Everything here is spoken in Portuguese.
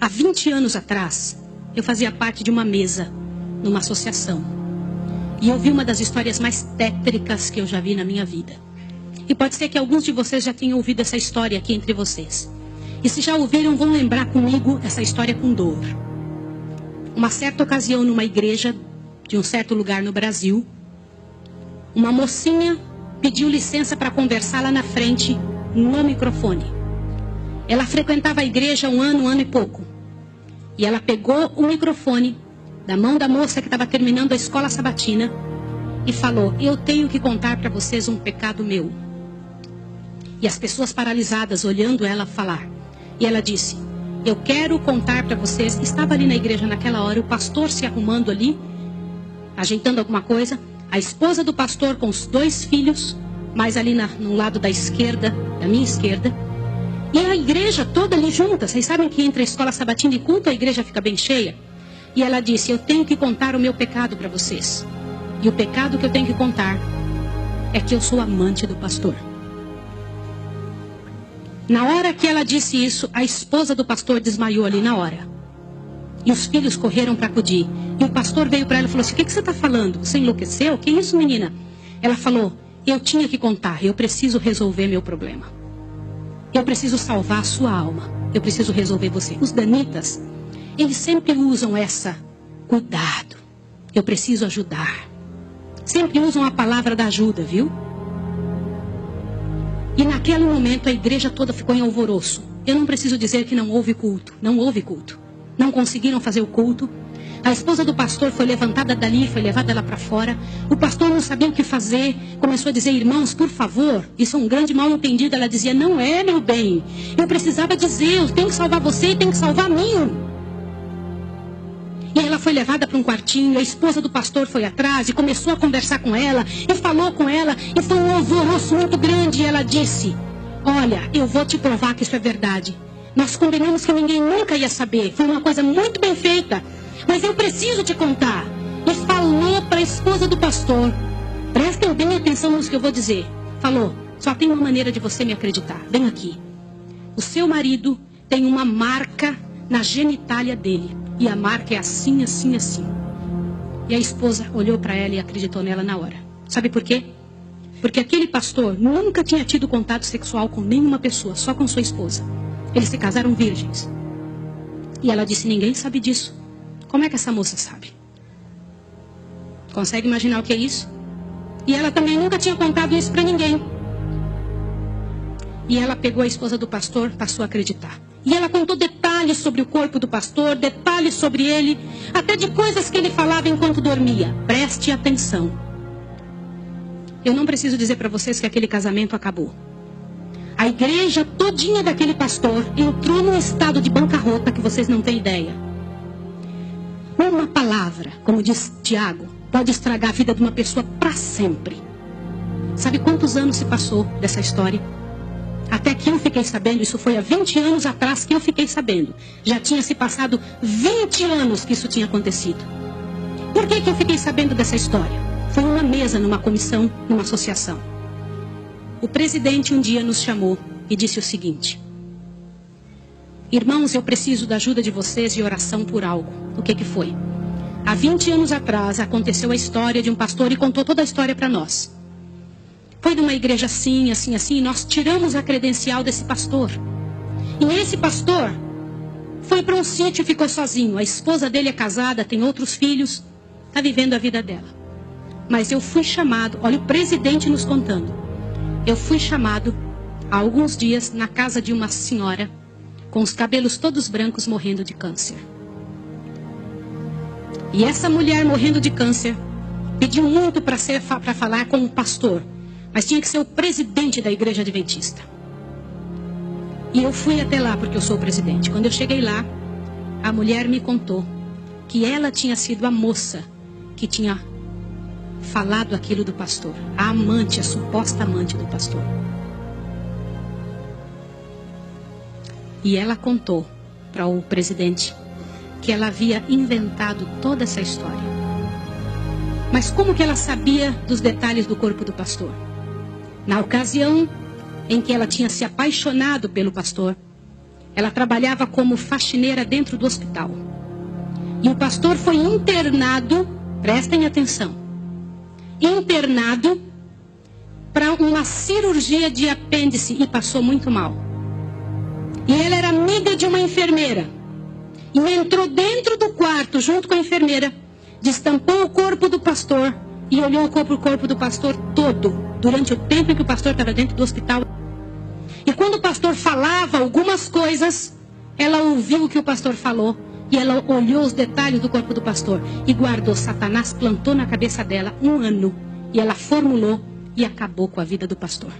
Há 20 anos atrás, eu fazia parte de uma mesa, numa associação. E eu vi uma das histórias mais tétricas que eu já vi na minha vida. E pode ser que alguns de vocês já tenham ouvido essa história aqui entre vocês. E se já ouviram, vão lembrar comigo essa história com dor. Uma certa ocasião, numa igreja de um certo lugar no Brasil, uma mocinha pediu licença para conversar lá na frente, no microfone. Ela frequentava a igreja há um ano e pouco. E ela pegou o microfone da mão da moça que estava terminando a escola sabatina e falou: eu tenho que contar para vocês um pecado meu. E as pessoas paralisadas olhando ela falar. E ela disse: eu quero contar para vocês. Estava ali na igreja naquela hora, o pastor se arrumando ali, ajeitando alguma coisa. A esposa do pastor com os 2 filhos, mais ali no lado da esquerda, da minha esquerda. E a igreja toda ali junta. Vocês sabem que entre a escola sabatina e culto a igreja fica bem cheia. E ela disse: eu tenho que contar o meu pecado para vocês. E o pecado que eu tenho que contar é que eu sou amante do pastor. Na hora que ela disse isso, a esposa do pastor desmaiou ali na hora. E os filhos correram para acudir. E o pastor veio para ela e falou assim: o que você está falando? Você enlouqueceu? Que isso, menina? Ela falou: eu tinha que contar, eu preciso resolver meu problema. Eu preciso salvar a sua alma. Eu preciso resolver você. Os danitas, eles sempre usam essa: cuidado, eu preciso ajudar. Sempre usam a palavra da ajuda, viu? E naquele momento a igreja toda ficou em alvoroço. Eu não preciso dizer que não houve culto. Não houve culto. Não conseguiram fazer o culto. A esposa do pastor foi levantada dali, foi levada lá para fora. O pastor não sabia o que fazer. Começou a dizer: irmãos, por favor, isso é um grande mal entendido. Ela dizia: não é, meu bem. Eu precisava dizer, eu tenho que salvar você e tenho que salvar a mim. E ela foi levada para um quartinho. A esposa do pastor foi atrás e começou a conversar com ela. E falou com ela. E foi um alvoroço muito grande. E ela disse: olha, eu vou te provar que isso é verdade. Nós combinamos que ninguém nunca ia saber. Foi uma coisa muito bem feita. Mas eu preciso te contar. E falou para a esposa do pastor. Prestem bem atenção nisso que eu vou dizer. Falou: só tem uma maneira de você me acreditar. Vem aqui. O seu marido tem uma marca na genitália dele. E a marca é assim, assim, assim. E a esposa olhou para ela e acreditou nela na hora. Sabe por quê? Porque aquele pastor nunca tinha tido contato sexual com nenhuma pessoa, só com sua esposa. Eles se casaram virgens. E ela disse: ninguém sabe disso. Como é que essa moça sabe? Consegue imaginar o que é isso? E ela também nunca tinha contado isso para ninguém. E ela pegou a esposa do pastor, passou a acreditar. E ela contou detalhes sobre o corpo do pastor, detalhes sobre ele, até de coisas que ele falava enquanto dormia. Preste atenção. Eu não preciso dizer para vocês que aquele casamento acabou. A igreja todinha daquele pastor entrou num estado de bancarrota que vocês não têm ideia. Uma palavra, como diz Tiago, pode estragar a vida de uma pessoa para sempre. Sabe quantos anos se passou dessa história? Até que eu fiquei sabendo, isso foi há 20 anos atrás que eu fiquei sabendo. Já tinha se passado 20 anos que isso tinha acontecido. Por que eu fiquei sabendo dessa história? Foi numa mesa, numa comissão, numa associação. O presidente um dia nos chamou e disse o seguinte: irmãos, eu preciso da ajuda de vocês e oração por algo. O que foi? Há 20 anos atrás aconteceu a história de um pastor e contou toda a história para nós. Foi numa igreja assim, assim, assim, e nós tiramos a credencial desse pastor. E esse pastor foi para um sítio e ficou sozinho. A esposa dele é casada, tem outros filhos, está vivendo a vida dela. Mas eu fui chamado, olha o presidente nos contando. Eu fui chamado há alguns dias na casa de uma senhora com os cabelos todos brancos morrendo de câncer. E essa mulher morrendo de câncer pediu muito para falar com o pastor. Mas tinha que ser o presidente da igreja adventista. E eu fui até lá porque eu sou o presidente. Quando eu cheguei lá, a mulher me contou que ela tinha sido a moça que tinha falado aquilo do pastor. A amante, a suposta amante do pastor. E ela contou para o presidente que ela havia inventado toda essa história. Mas como que ela sabia dos detalhes do corpo do pastor? Na ocasião em que ela tinha se apaixonado pelo pastor, Ela trabalhava como faxineira dentro do hospital. E o pastor foi internado, prestem atenção, internado para uma cirurgia de apêndice e passou muito mal. E ela era amiga de uma enfermeira. E entrou dentro do quarto junto com a enfermeira, destampou o corpo do pastor e olhou o corpo do pastor todo, durante o tempo em que o pastor estava dentro do hospital. E quando o pastor falava algumas coisas, ela ouviu o que o pastor falou e ela olhou os detalhes do corpo do pastor e guardou. Satanás plantou na cabeça dela 1 ano e ela formulou e acabou com a vida do pastor.